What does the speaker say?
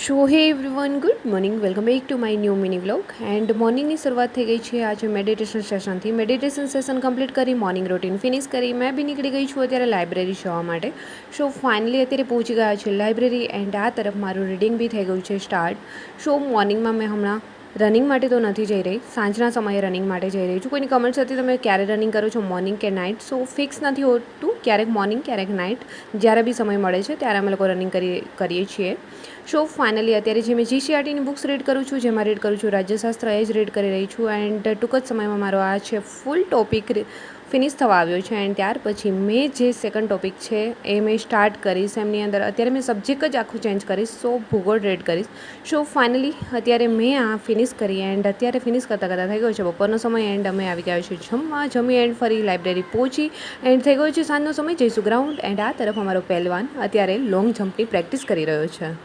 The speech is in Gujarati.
So hey everyone, good morning, welcome back to my new mini vlog. And મોર્નિંગની શરૂઆત થઈ ગઈ છે આજે મેડિટેશન સેશનથી. મેડિટેશન સેશન કમ્પ્લીટ કરી, મોર્નિંગ રૂટીન ફિનિશ કરી, મેં બી નીકળી ગઈ છું અત્યારે લાઇબ્રેરી જવા માટે. સો ફાઇનલી અત્યારે પહોંચી ગયા છે લાઇબ્રેરી એન્ડ આ તરફ મારું રીડિંગ બી થઈ ગયું છે સ્ટાર્ટ. સો મોર્નિંગમાં મેં હમણાં રનિંગ માટે તો નથી જઈ રહી, સાંજના સમયે રનિંગ માટે જઈ રહી છું. કોઈની કમેન્ટ્સ હતી તમે ક્યારે રનિંગ કરો છો, મોર્નિંગ કે નાઇટ? સો ફિક્સ નથી હોતું, ક્યારેક મોર્નિંગ ક્યારેક નાઇટ, જ્યારે બી સમય મળે છે ત્યારે અમે લોકો રનિંગ કરીએ છીએ. સો ફાઇનલી અત્યારે જે મેં જીસીઆરટીની બુક્સ રીડ કરું છું, જેમાં રીડ કરું છું રાજ્યશાસ્ત્ર, એ જ રીડ કરી રહી છું. એન્ડ ટૂંક જ સમયમાં મારો આ છે ફૂલ ટોપિક ફિનિશ થવા આવ્યો છે. એન્ડ ત્યાર પછી મેં જે સેકન્ડ ટોપિક છે એ મેં સ્ટાર્ટ કરીશ. એમની અંદર અત્યારે મેં સબ્જેક્ટ જ આખું ચેન્જ કરીશ, સો ભૂગોળ રીડ કરીશ. સો ફાઇનલી અત્યારે મેં આ ફિનિશ કરી એન્ડ અત્યારે ફિનિશ કરતાં થઈ ગયો છે બપોરનો સમય. એન્ડ અમે આવી ગયા છીએ જમી એન્ડ ફરી લાઇબ્રેરી પહોંચી એન્ડ થઈ ગયો છે સાંજનો સમય. જઈશું ગ્રાઉન્ડ એન્ડ આ તરફ અમારો પહેલવાન અત્યારે લોંગ જમ્પની પ્રેક્ટિસ કરી રહ્યો છે.